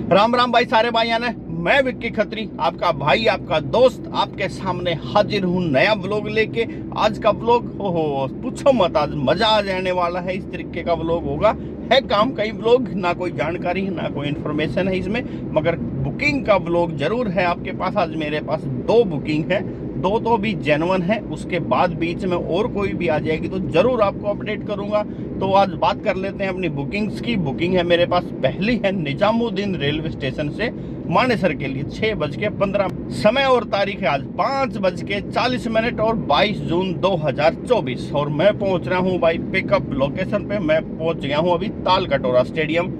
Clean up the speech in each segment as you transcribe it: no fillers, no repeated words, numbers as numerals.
राम राम भाई, सारे भाइयों ने। मैं विक्की खत्री, आपका भाई, आपका दोस्त, आपके सामने हाजिर हूँ नया व्लॉग लेके। आज का व्लॉग हो पूछो मत, आज मजा आ जाने वाला है। इस तरीके का व्लॉग होगा। है काम कई व्लॉग, ना कोई जानकारी है ना कोई इन्फॉर्मेशन है इसमें, मगर बुकिंग का व्लॉग जरूर है आपके पास। आज मेरे पास 2 बुकिंग है, 2 तो भी जेन्युइन है। उसके बाद बीच में और कोई भी आ जाएगी तो जरूर आपको अपडेट करूंगा। तो आज बात कर लेते हैं अपनी बुकिंग्स की। बुकिंग है मेरे पास, पहली है निजामुद्दीन रेलवे स्टेशन से मानेसर के लिए 6:15। समय और तारीख है आज 5:40 और 22 जून 2024। और मैं पहुंच रहा हूं भाई पिकअप लोकेशन पे। मैं पहुंच गया हूं अभी ताल कटोरा स्टेडियम।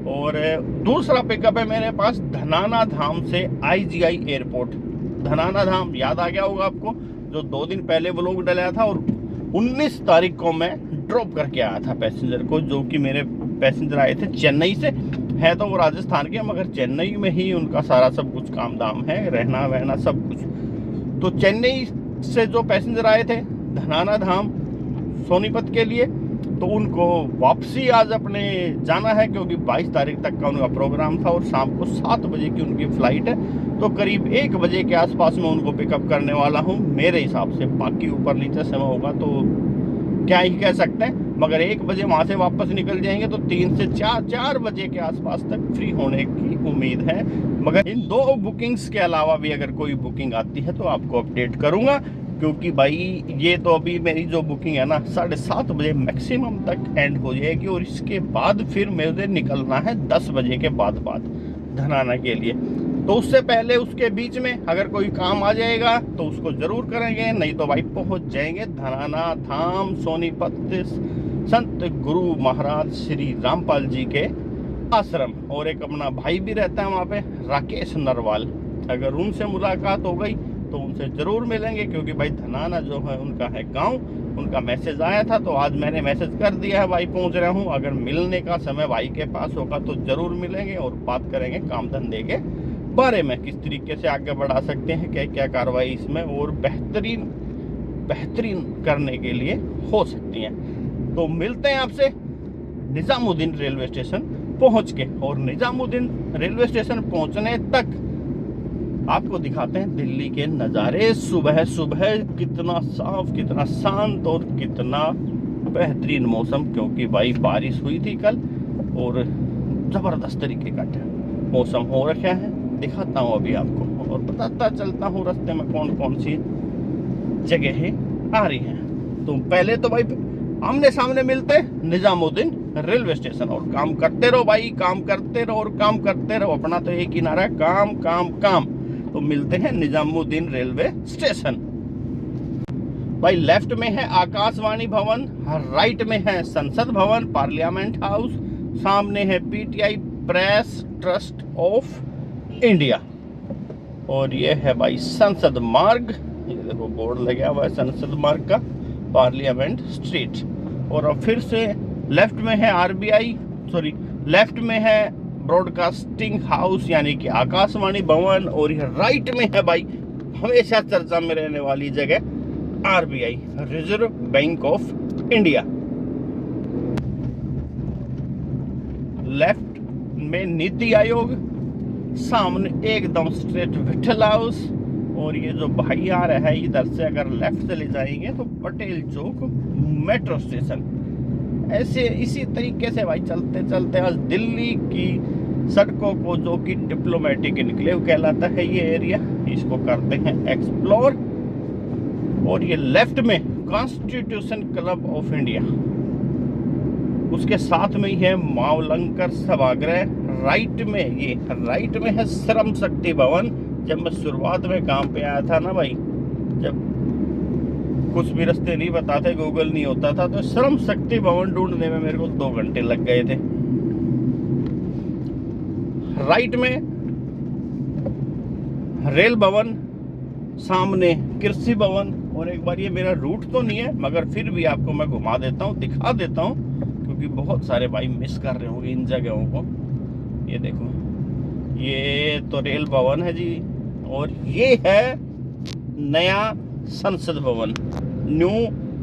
और दूसरा पिकअप है मेरे पास धनाना धाम से IGI एयरपोर्ट। धनाना धाम याद आ गया होगा आपको, जो 2 दिन पहले व्लॉग डलाया था। और 19 तारीख को मैं ड्रॉप करके आया था पैसेंजर को, जो कि मेरे पैसेंजर आए थे चेन्नई से। है तो वो राजस्थान के, मगर चेन्नई में ही उनका सारा सब कुछ काम दाम है, रहना वहना सब कुछ। तो चेन्नई से जो पैसेंजर आए थे धनाना धाम सोनीपत के लिए, तो उनको वापसी आज अपने जाना है, क्योंकि 22 तारीख तक का उनका प्रोग्राम था और शाम को 7 बजे की उनकी फ्लाइट है। तो करीब 1 बजे के आसपास में उनको पिकअप करने वाला हूँ मेरे हिसाब से। बाकी ऊपर नीचे समय होगा तो क्या ही कह सकते हैं, मगर 1 बजे वहाँ से वापस निकल जाएंगे तो 3 से 4 बजे के आसपास तक फ्री होने की उम्मीद है। मगर इन 2 बुकिंग्स के अलावा भी अगर कोई बुकिंग आती है तो आपको अपडेट करूँगा, क्योंकि भाई ये तो अभी मेरी जो बुकिंग है ना 7:30 बजे मैक्सिमम तक एंड हो जाएगी। और इसके बाद फिर मुझे निकलना है 10 बजे के बाद धनाना के लिए। तो उससे पहले उसके बीच में अगर कोई काम आ जाएगा तो उसको जरूर करेंगे, नहीं तो भाई पहुंच जाएंगे धनाना धाम सोनीपत संत गुरु महाराज श्री रामपाल जी के आश्रम। और एक अपना भाई भी रहता है वहाँ पे, राकेश नरवाल। अगर उनसे मुलाकात हो गई तो उनसे जरूर मिलेंगे, क्योंकि भाई धनाना जो है उनका है गांव। उनका मैसेज आया था तो आज मैंने मैसेज कर दिया है, भाई पहुंच रहा हूं। अगर मिलने का समय भाई के पास होगा तो जरूर मिलेंगे और बात करेंगे काम धंधे के बारे में, किस तरीके से आगे बढ़ा सकते हैं, क्या क्या कार्रवाई इसमें और बेहतरीन करने के लिए हो सकती है। तो मिलते हैं आपसे निजामुद्दीन रेलवे स्टेशन पहुंच के। और निजामुद्दीन रेलवे स्टेशन पहुंचने तक आपको दिखाते हैं दिल्ली के नज़ारे। सुबह सुबह कितना साफ, कितना शांत और कितना बेहतरीन मौसम, क्योंकि भाई बारिश हुई थी कल और ज़बरदस्त तरीके का मौसम हो रखा है। दिखाता हूँ अभी आपको और बताता चलता हूँ रास्ते में कौन कौन सी जगह आ रही हैं। तो पहले तो भाई आमने सामने मिलते निजामुद्दीन रेलवे स्टेशन। और काम करते रहो भाई, काम करते रहो और काम करते रहो। अपना तो एक ही नारा है, काम काम काम। तो मिलते हैं निजामुद्दीन रेलवे स्टेशन। भाई लेफ्ट में है आकाशवाणी भवन, राइट में है संसद भवन पार्लियामेंट हाउस, सामने है PTI press trust of India. और ये है भाई संसद मार्ग, ये देखो बोर्ड लगा हुआ है संसद मार्ग का, पार्लियामेंट स्ट्रीट। और अब फिर से लेफ्ट में है लेफ्ट में है ब्रॉडकास्टिंग हाउस यानी कि आकाशवाणी भवन। और ये राइट में है भाई हमेशा चर्चा में रहने वाली जगह RBI, reserve bank of India. Left में नीति आयोग, सामने एकदम स्ट्रेट विठल हाउस। और ये जो भाई आ रहा है इधर से अगर लेफ्ट चले जाएंगे तो पटेल चौक मेट्रो स्टेशन। ऐसे इसी तरीके से भाई चलते चलते आज दिल्ली की सड़कों को, जो कि डिप्लोमेटिक इनक्लेव कहलाता है ये एरिया, इसको करते हैं एक्सप्लोर। और ये लेफ्ट में कॉन्स्टिट्यूशन क्लब ऑफ इंडिया, उसके साथ में ही है मावलंकर सभागृह। राइट में है श्रम शक्ति भवन। जब मैं शुरुआत में काम पे आया था ना भाई, जब कुछ भी रास्ते नहीं बताते, गूगल नहीं होता था, तो श्रम शक्ति भवन ढूंढने में मेरे को 2 घंटे लग गए थे। राइट में रेल भवन, सामने कृषि भवन। और एक बार ये मेरा रूट तो नहीं है, मगर फिर भी आपको मैं घुमा देता हूँ, दिखा देता हूँ, क्योंकि बहुत सारे भाई मिस कर रहे होंगे इन जगहों को। ये देखो, ये तो रेल भवन है जी, और ये है नया संसद भवन, न्यू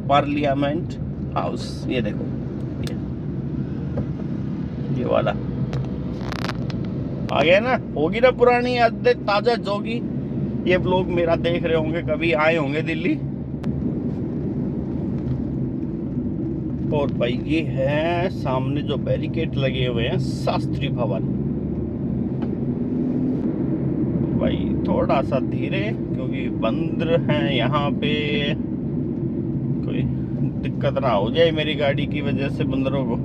पार्लियामेंट हाउस। ये देखो ये वाला। आ गया ना, होगी ना पुरानी यादें ताजा जोगी। ये ब्लॉग मेरा देख रहे होंगे, कभी आए होंगे दिल्ली। और भाई ये है सामने जो बैरिकेड लगे हुए हैं, शास्त्री भवन। भाई थोड़ा सा धीरे, क्योंकि बंदर हैं यहाँ पे, कोई दिक्कत ना हो जाए मेरी गाड़ी की वजह से बंदरों को।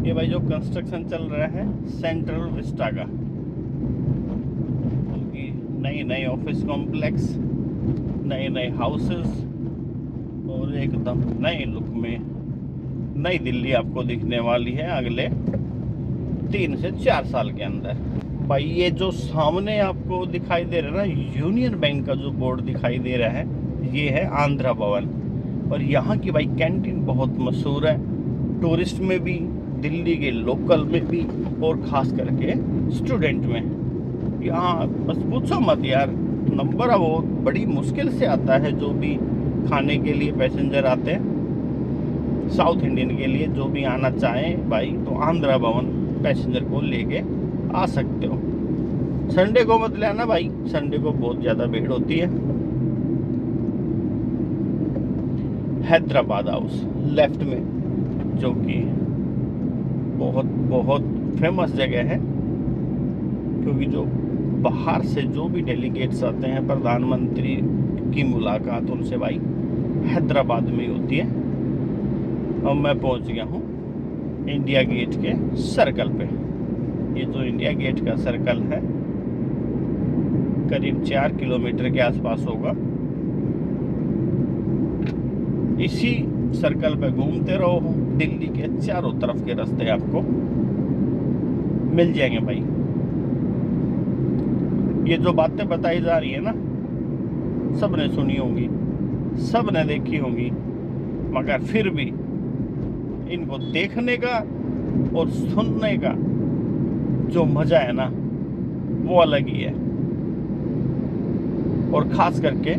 ये भाई जो कंस्ट्रक्शन चल रहा है सेंट्रल विस्टा का, क्योंकि नई नई ऑफिस कॉम्प्लेक्स, नए नए हाउसेस और एकदम नए लुक में नई दिल्ली आपको दिखने वाली है अगले 3 से 4 साल के अंदर। भाई ये जो सामने आपको दिखाई दे रहा है ना, यूनियन बैंक का जो बोर्ड दिखाई दे रहा है, ये है आंध्रा भवन। और यहाँ की भाई कैंटीन बहुत मशहूर है, टूरिस्ट में भी, दिल्ली के लोकल में भी, और ख़ास करके स्टूडेंट में। यहाँ बस पूछो मत यार, नंबर अब वो बड़ी मुश्किल से आता है। जो भी खाने के लिए पैसेंजर आते हैं साउथ इंडियन के लिए, जो भी आना चाहें भाई, तो आंध्रा भवन पैसेंजर को लेके आ सकते हो। संडे को मत लेना भाई, संडे को बहुत ज़्यादा भीड़ होती है। हैदराबाद हाउस लेफ्ट में, जो कि बहुत बहुत फेमस जगह है, क्योंकि जो बाहर से जो भी डेलीगेट्स आते हैं, प्रधानमंत्री की मुलाकात उनसे भाई हैदराबाद में ही होती है। और मैं पहुंच गया हूँ इंडिया गेट के सर्कल पे। ये जो इंडिया गेट का सर्कल है करीब 4 किलोमीटर के आसपास होगा। इसी सर्कल पे घूमते रहो, दिल्ली के चारों तरफ के रास्ते आपको मिल जाएंगे भाई। ये जो बातें बताई जा रही है ना, सबने सुनी होंगी, सबने देखी होंगी, मगर फिर भी इनको देखने का और सुनने का जो मजा है ना, वो अलग ही है। और खास करके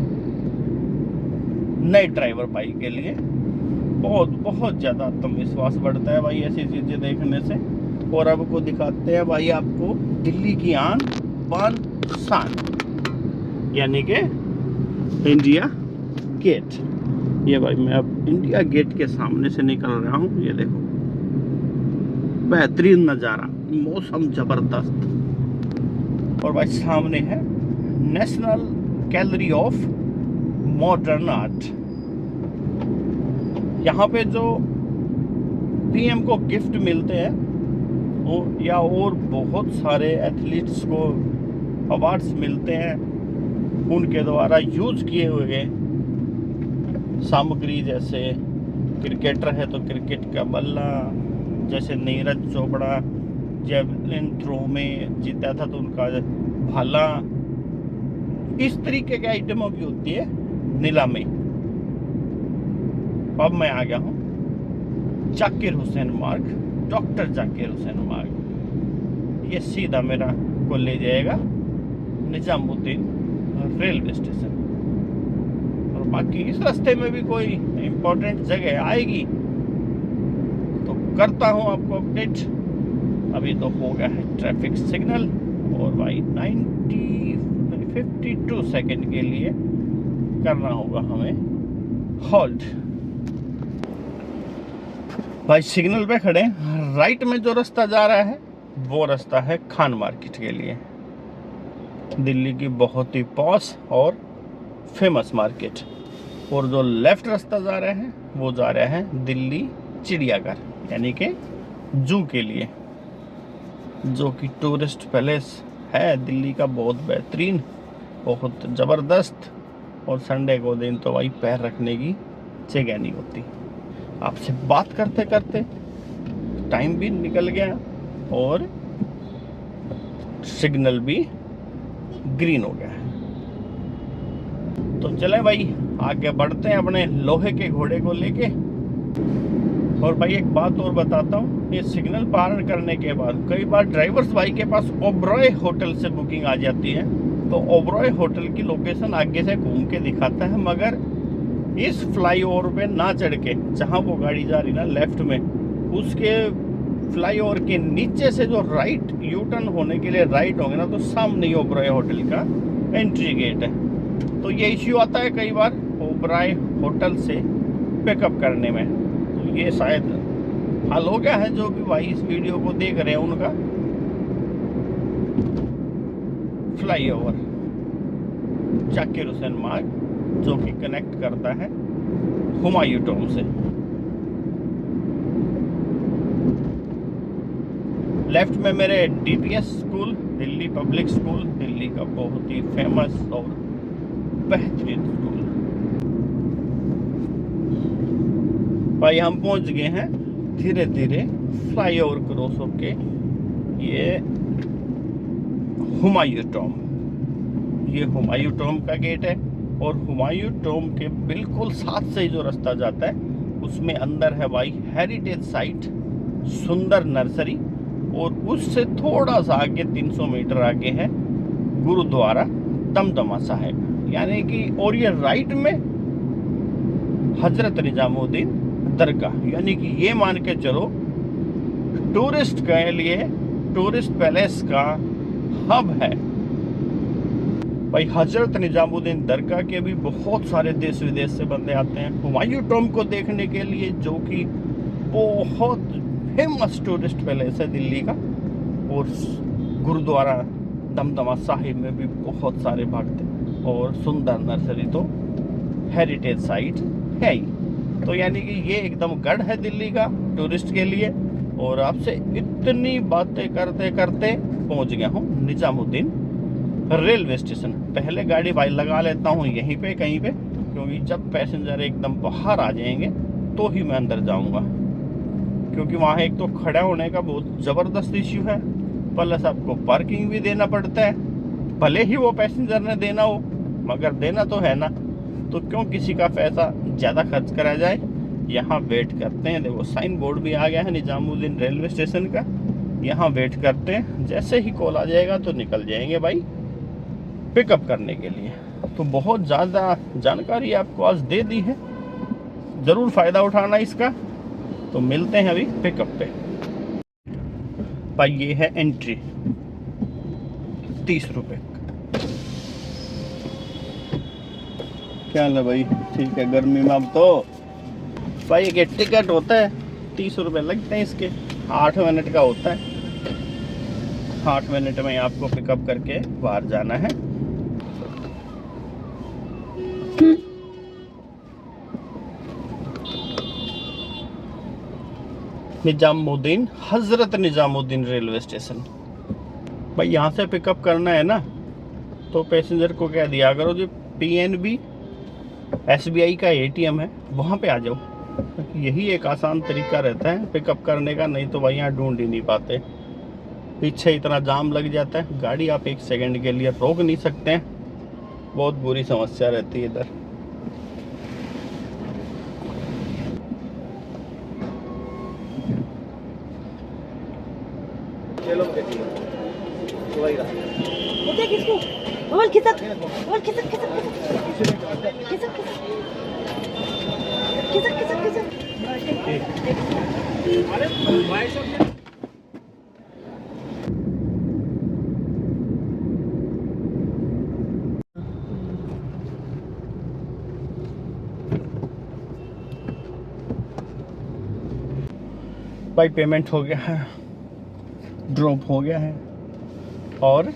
नए ड्राइवर भाई के लिए बहुत बहुत ज़्यादा आत्मविश्वास बढ़ता है भाई ऐसी चीज़ें देखने से। और अब को दिखाते हैं भाई आपको दिल्ली की आन बान शान, यानी कि इंडिया गेट। ये भाई मैं अब इंडिया गेट के सामने से निकल रहा हूँ। ये देखो बेहतरीन नज़ारा, मौसम जबरदस्त। और भाई सामने है national gallery of modern art. यहाँ पे जो पीएम को गिफ्ट मिलते हैं वो, या और बहुत सारे एथलीट्स को अवार्ड्स मिलते हैं, उनके द्वारा यूज किए हुए सामग्री, जैसे क्रिकेटर है तो क्रिकेट का बल्ला, जैसे नीरज चोपड़ा जेवलिन थ्रो में जीता था तो उनका भाला, इस तरीके के आइटमों की होती है नीलामी। अब मैं आ गया हूँ जाकिर हुसैन मार्ग, डॉक्टर जाकिर हुसैन मार्ग। ये सीधा मेरा को ले जाएगा निजामुद्दीन रेलवे स्टेशन। और बाकी इस रास्ते में भी कोई इम्पोर्टेंट जगह आएगी तो करता हूँ आपको अपडेट। अभी तो हो गया है ट्रैफिक सिग्नल, और भाई 52 सेकंड के लिए करना होगा हमें होल्ड। भाई सिग्नल पे खड़े, राइट में जो रास्ता जा रहा है वो रास्ता है खान मार्केट के लिए, दिल्ली की बहुत ही पॉश और फेमस मार्केट। और जो लेफ्ट रास्ता जा रहा है वो जा रहा है दिल्ली चिड़ियाघर, यानी कि जू के लिए, जो कि टूरिस्ट पैलेस है दिल्ली का, बहुत बेहतरीन, बहुत ज़बरदस्त। और संडे को दिन तो भाई पैर रखने की जगह नहीं होती। आपसे बात करते करते टाइम भी निकल गया और सिग्नल भी ग्रीन हो गया है। तो चले भाई आगे बढ़ते हैं अपने लोहे के घोड़े को लेके। और भाई एक बात और बताता हूँ, ये सिग्नल पार करने के बाद कई बार ड्राइवर्स भाई के पास ओबरॉय होटल से बुकिंग आ जाती है, तो ओबरॉय होटल की लोकेशन आगे से घूम के दिखाता है, मगर इस फ्लाईओवर पे ना चढ़ के, जहाँ वो गाड़ी जा रही ना लेफ्ट में, उसके फ्लाईओवर के नीचे से जो राइट यू टर्न होने के लिए राइट होंगे ना, तो सामने ही ओबराय होटल का एंट्री गेट है। तो ये इश्यू आता है कई बार ओबराय होटल से पिकअप करने में। तो ये शायद हल हो गया है, जो भी भाई इस वीडियो को देख रहे हैं उनका। फ्लाईओवर जाकिर हुसैन मार्ग जो कि कनेक्ट करता है हुमायूं टॉम से। लेफ्ट में मेरे DPS school, Delhi public school, Delhi का बहुत ही फेमस और बेहतरीन स्कूल। भाई हम पहुंच गए हैं धीरे धीरे फ्लाईओवर क्रॉस होके ये हुमायूं टॉम। ये हुमायूं टॉम का गेट है और हुमायूं टॉम के बिल्कुल साथ से जो रास्ता जाता है उसमें अंदर है भाई हेरिटेज साइट सुंदर नर्सरी, और उससे थोड़ा सा आगे 300 मीटर आगे है गुरुद्वारा दमदमा साहिब, यानी कि और ये राइट में हजरत निजामुद्दीन दरगाह, यानी कि ये मान के चलो टूरिस्ट के लिए टूरिस्ट पैलेस का हब है भाई। हजरत निजामुद्दीन दरगाह के भी बहुत सारे देश विदेश से बंदे आते हैं हुमायूं टॉम को देखने के लिए, जो कि बहुत फेमस टूरिस्ट पैलेस है दिल्ली का। और गुरुद्वारा दमदमा साहिब में भी बहुत सारे भक्त हैं, और सुंदर नर्सरी तो हेरिटेज साइट है ही। तो यानी कि ये एकदम गढ़ है दिल्ली का टूरिस्ट के लिए। और आपसे इतनी बातें करते करते पहुंच गया हूँ निजामुद्दीन रेलवे स्टेशन। पहले गाड़ी भाई लगा लेता हूँ यहीं पे कहीं पे, क्योंकि जब पैसेंजर एकदम बाहर आ जाएंगे तो ही मैं अंदर जाऊंगा, क्योंकि वहाँ एक तो खड़ा होने का बहुत ज़बरदस्त इश्यू है, प्लस आपको पार्किंग भी देना पड़ता है। भले ही वो पैसेंजर ने देना हो, मगर देना तो है ना, तो क्यों किसी का पैसा ज़्यादा खर्च करा जाए। यहाँ वेट करते हैं, देखो साइन बोर्ड भी आ गया है निजामुद्दीन रेलवे स्टेशन का। यहाँ वेट करते हैं, जैसे ही कॉल आ जाएगा तो निकल जाएंगे भाई पिकअप करने के लिए। तो बहुत ज़्यादा जानकारी आपको आज दे दी है, ज़रूर फ़ायदा उठाना इसका। तो मिलते हैं अभी पिकअप पे भाई। ये है एंट्री 30 रुपये। क्या है भाई, ठीक है गर्मी में। अब तो भाई एक टिकट होता है 30 रुपये लगते हैं इसके, 8 मिनट का होता है। 8 मिनट में आपको पिकअप करके बाहर जाना है। निजामुद्दीन हजरत निजामुद्दीन रेलवे स्टेशन भाई। यहाँ से पिकअप करना है ना, तो पैसेंजर को कह दिया करो जो पीएनबी एसबीआई का एटीएम है वहाँ पे आ जाओ। यही एक आसान तरीका रहता है पिकअप करने का, नहीं तो भाई यहाँ ढूंढ ही नहीं पाते, पीछे इतना जाम लग जाता है, गाड़ी आप 1 सेकंड के लिए रोक नहीं सकते हैं। बहुत बुरी समस्या रहती है इधर। भाई पेमेंट हो गया है, ड्रॉप हो गया है, और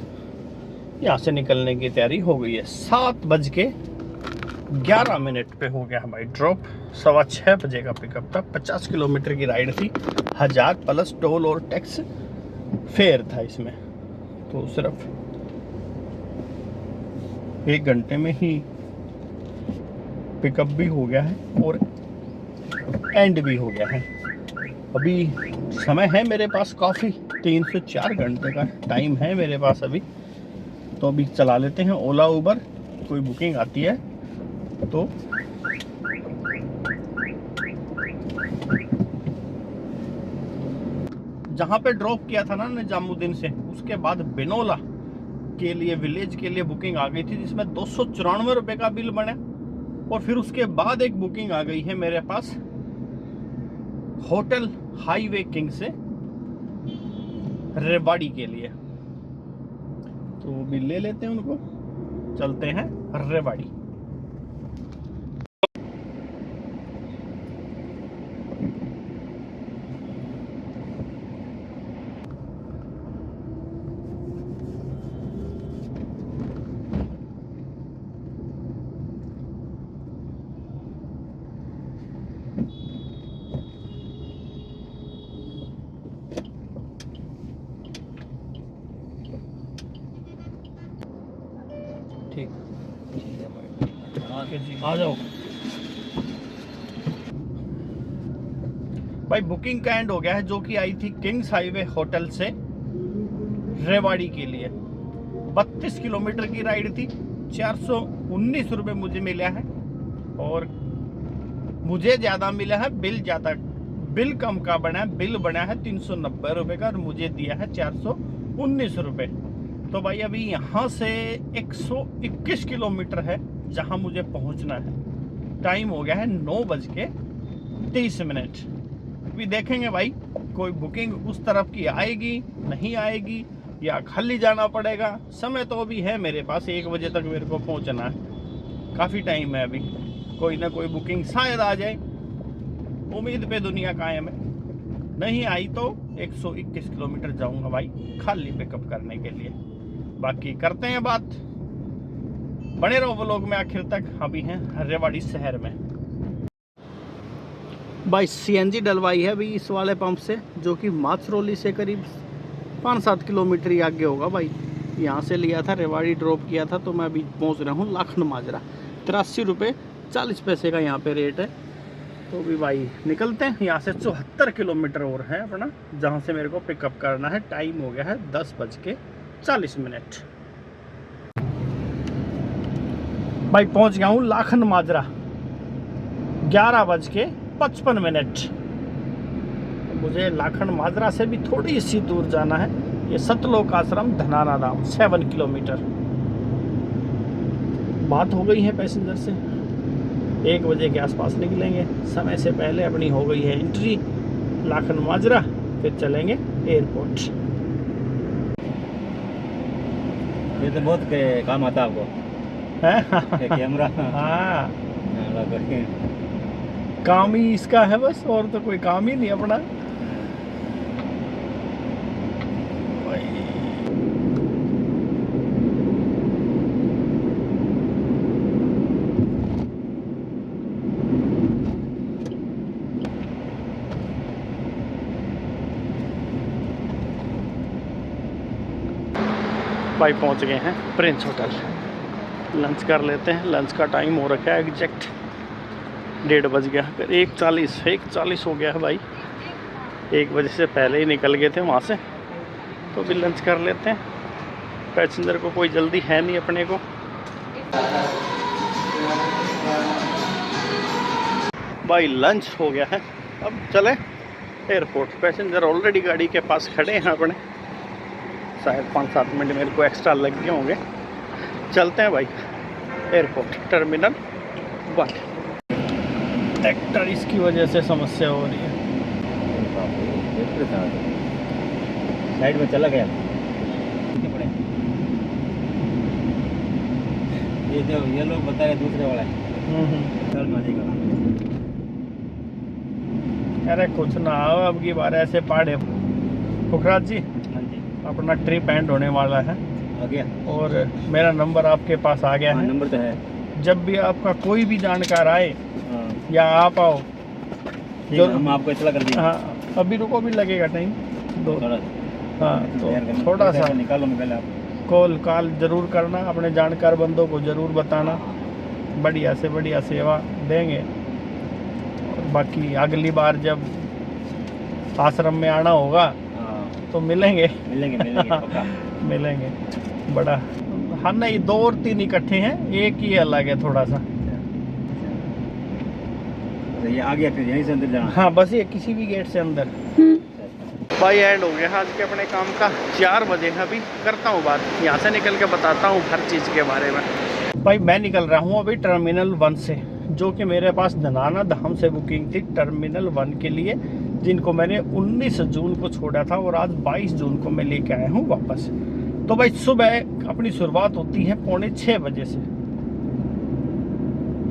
यहाँ से निकलने की तैयारी हो गई है। 7:11 पे हो गया है भाई ड्रॉप। 6:15 बजे का पिकअप था। 50 किलोमीटर की राइड थी, 1000 प्लस टोल और टैक्स फेयर था इसमें। तो सिर्फ 1 घंटे में ही पिकअप भी हो गया है और एंड भी हो गया है। अभी समय है मेरे पास काफ़ी, 3 से 4 घंटे का टाइम है मेरे पास अभी। तो अभी चला लेते हैं ओला उबर, कोई बुकिंग आती है तो। जहाँ पे ड्रॉप किया था ना निजामुद्दीन से, उसके बाद बिनोला के लिए विलेज के लिए बुकिंग आ गई थी, जिसमें 294 रुपये का बिल बना। और फिर उसके बाद एक बुकिंग आ गई है मेरे पास होटल हाईवे किंग से रेवाड़ी के लिए। तो भी ले लेते हैं उनको, चलते हैं रेवाड़ी। ठीक आ जाओ भाई। बुकिंग का एंड हो गया है, जो कि आई थी किंग्स हाईवे होटल से रेवाड़ी के लिए। 32 किलोमीटर की राइड थी, 419 रुपये मुझे मिला है, और मुझे ज़्यादा मिला है, बिल कम का बना है। बिल बना है 390 रुपये का और मुझे दिया है 419 रुपये। तो भाई अभी यहाँ से 121 किलोमीटर है जहाँ मुझे पहुँचना है। टाइम हो गया है 9:30। अभी देखेंगे भाई कोई बुकिंग उस तरफ की आएगी नहीं आएगी, या खाली जाना पड़ेगा। समय तो अभी है मेरे पास, 1 बजे तक मेरे को पहुँचना है, काफ़ी टाइम है अभी। कोई ना कोई बुकिंग शायद आ जाए, उम्मीद पे दुनिया कायम है। नहीं आई तो 121 किलोमीटर जाऊंगा भाई खाली पिकअप करने के लिए। बाकी करते हैं बात, बने रहो व्लॉग में आखिर तक। अभी हैं रेवाड़ी शहर में। भाई सीएनजी डलवाई है अभी इस वाले पंप से, जो कि माचरोली से करीब 5-7 किलोमीटर ही आगे होगा भाई। यहाँ से लिया था, रेवाड़ी ड्रॉप किया था, तो मैं अभी पहुँच रहा हूँ लाखन माजरा। 83 रुपये 40 पैसे का यहाँ पे रेट है। तो भी भाई निकलते हैं यहाँ से। 74 किलोमीटर और है अपना, जहाँ से मेरे को पिकअप करना है। टाइम हो गया है 10:40। भाई पहुँच गया हूँ लाखन माजरा 11:55। मुझे लाखन माजरा से भी थोड़ी सी दूर जाना है। ये सतलोक आश्रम धनाना धाम 7 किलोमीटर। बात हो गई है पैसेंजर से, 1 बजे के आसपास निकलेंगे। समय से पहले अपनी हो गई है एंट्री लाखन माजरा, फिर चलेंगे एयरपोर्ट। ये तो बहुत काम आता है आपको है कैमरा। हाँ काम ही इसका है बस, और तो कोई काम ही नहीं अपना। भाई पहुंच गए हैं प्रिंस होटल। लंच कर लेते हैं। लंच का टाइम हो रखा है एग्जैक्ट 1:30 बज गया। 1:40 हो गया है भाई। 1 बजे से पहले ही निकल गए थे वहाँ से, तो भी लंच कर लेते हैं। पैसेंजर को कोई जल्दी है नहीं अपने को। भाई लंच हो गया है, अब चले एयरपोर्ट। पैसेंजर ऑलरेडी गाड़ी के पास खड़े हैं अपने, शायद 5-7 मिनट मेरे को एक्स्ट्रा लग गए होंगे। चलते हैं भाई एयरपोर्ट टर्मिनल 1। ट्रैक्टर इसकी वजह से समस्या हो रही है। साइड में चला गया। ये लोग बता रहे दूसरे वाला है। अरे कुछ ना हो, अब की बार ऐसे पहाड़े। पुखराज जी अपना ट्रिप एंड होने वाला है आ गया, और मेरा नंबर आपके पास आ गया है। नंबर तो है। जब भी आपका कोई भी जानकार आए या आप आओ, जो हम आपको इतला कर देंगे। हाँ अभी रुको, भी लगेगा टाइम 2। हाँ तो थोड़ा सा निकालो पहले आप कॉल ज़रूर करना, अपने जानकार बंदों को ज़रूर बताना। बढ़िया से बढ़िया सेवा देंगे। और बाकी अगली बार जब आश्रम में आना होगा तो मिलेंगे पक्का। मिलेंगे। बड़ा हाँ नहीं, 2 और 3 इकट्ठे हैं, एक ही अलग है थोड़ा सा। तो ये आ गया, फिर यहीं से अंदर जाना। हाँ बस ये किसी भी गेट से अंदर। भाई एंड हो गया आज के अपने काम का। 4 बजे है, अभी करता हूँ बात, यहाँ से निकल के बताता हूँ हर चीज़ के बारे में। भाई मैं निकल रहा हूँ अभी टर्मिनल 1 से, जो कि मेरे पास धनाना धाम से बुकिंग थी टर्मिनल 1 के लिए जिनको मैंने 19 जून को छोड़ा था और आज 22 जून को मैं लेके आया हूँ वापस। तो भाई सुबह अपनी शुरुआत होती है 5:45 बजे से।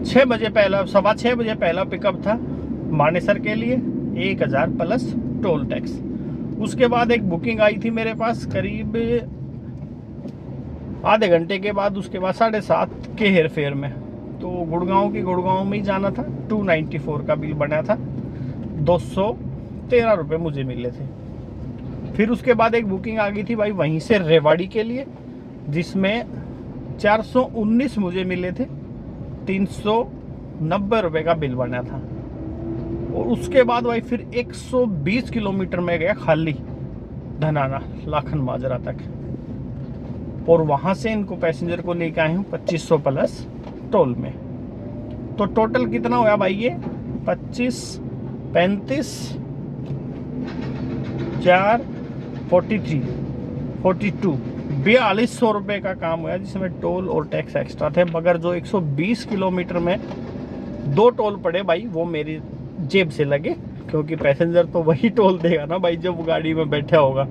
6 बजे पहला 6:15 बजे पहला पिकअप था मानेसर के लिए, 1000 प्लस टोल टैक्स। उसके बाद एक बुकिंग आई थी मेरे पास करीब आधे घंटे के बाद, उसके बाद 7:30 के हेर फेर में। तो गुड़गांव में ही जाना था। 294 का बिल बना था, 213 रुपये मुझे मिले थे। फिर उसके बाद एक बुकिंग आ गई थी भाई वहीं से रेवाड़ी के लिए, जिसमें 419 मुझे मिले थे, 390 रुपये का बिल बना था। और उसके बाद भाई फिर 120 किलोमीटर में गया खाली धनाना लाखन माजरा तक, और वहां से इनको पैसेंजर को लेके आए हूँ 2500 प्लस टोल में। तो टोटल कितना हुआ भाई ये 25, 35, 4, 43, 42, 4200 रुपये का काम हुआ, जिसमें टोल और टैक्स एक्स्ट्रा थे। मगर जो 120 किलोमीटर में 2 टोल पड़े भाई वो मेरी जेब से लगे, क्योंकि पैसेंजर तो वही टोल देगा ना भाई जब वो गाड़ी में बैठा होगा।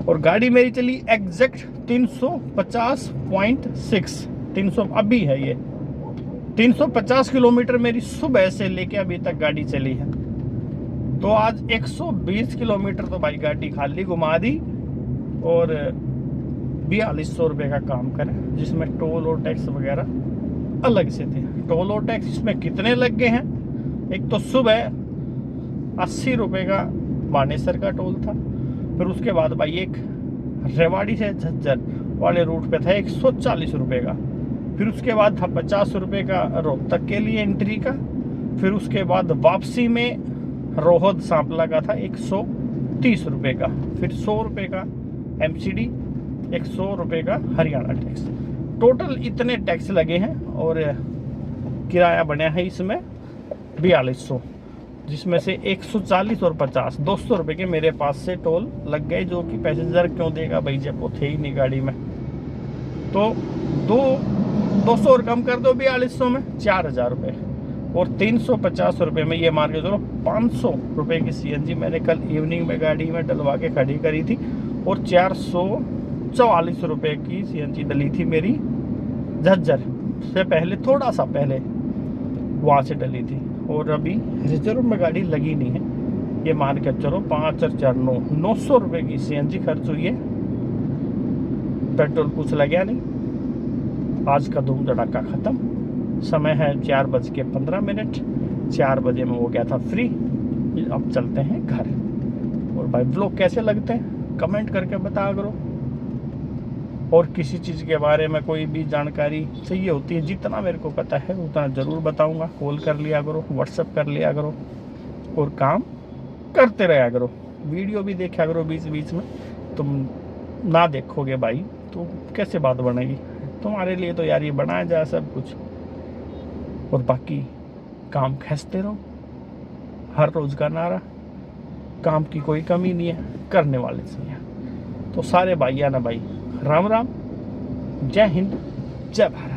और गाड़ी मेरी चली एग्जैक्ट 350.6, 300 अभी है ये 350 किलोमीटर मेरी सुबह से लेके अभी तक गाड़ी चली है। तो आज 120 किलोमीटर तो भाई गाड़ी खाली घुमा दी और 4200 रुपये का काम करें, जिसमें टोल और टैक्स वगैरह अलग से थे। टोल और टैक्स इसमें कितने लग गए हैं, एक तो सुबह 80 रुपये का मानेसर का टोल था, फिर उसके बाद भाई एक रेवाड़ी से झज्जर वाले रूट पे था 140 रुपये का, फिर उसके बाद था 50 रुपये का रोहतक के लिए एंट्री का, फिर उसके बाद वापसी में रोहद सांपला का था 130 रुपये का, फिर 100 रुपये का MCD, 100 रुपये का हरियाणा टैक्स। टोटल इतने टैक्स लगे हैं और किराया बना है इसमें 4200, जिसमें से 140 और 50 200 रुपये के मेरे पास से टोल लग गए, जो कि पैसेंजर क्यों देगा भाई जब वो थे ही नहीं गाड़ी में। तो 200 और कम कर दो 4200 में 4000 रुपये, और 350 रुपये में ये मान के चलो 500 रुपये की CNG मैंने कल इवनिंग में गाड़ी में डलवा के खड़ी करी थी, और 444 रुपये की CNG डली थी मेरी झज्जर से पहले, थोड़ा सा पहले वहाँ से डली थी। और अभी रिजर्व में गाड़ी लगी नहीं है, ये मान के चलो 5 और 4 900 रुपये की CNG खर्च हुई है। पेट्रोल कुछ लगा नहीं। आज का धूम धड़ाका ख़त्म। समय है 4:15। 4 बजे में हो गया था फ्री। अब चलते हैं घर। और भाई ब्लॉग कैसे लगते हैं कमेंट करके बता करो, और किसी चीज़ के बारे में कोई भी जानकारी चाहिए होती है, जितना मेरे को पता है उतना ज़रूर बताऊंगा। कॉल कर लिया करो, व्हाट्सएप कर लिया करो, और काम करते रहा करो। वीडियो भी देखा करो बीच बीच में। तुम ना देखोगे भाई तो कैसे बात बनेगी। तुम्हारे लिए तो यार ये बनाया जाए सब कुछ, और बाकी काम खींचते रहो। हर रोज़ का नारा, काम की कोई कमी नहीं है, करने वाले चाहिए। तो सारे भाइया ना भाई, राम राम, जय हिंद, जय भारत।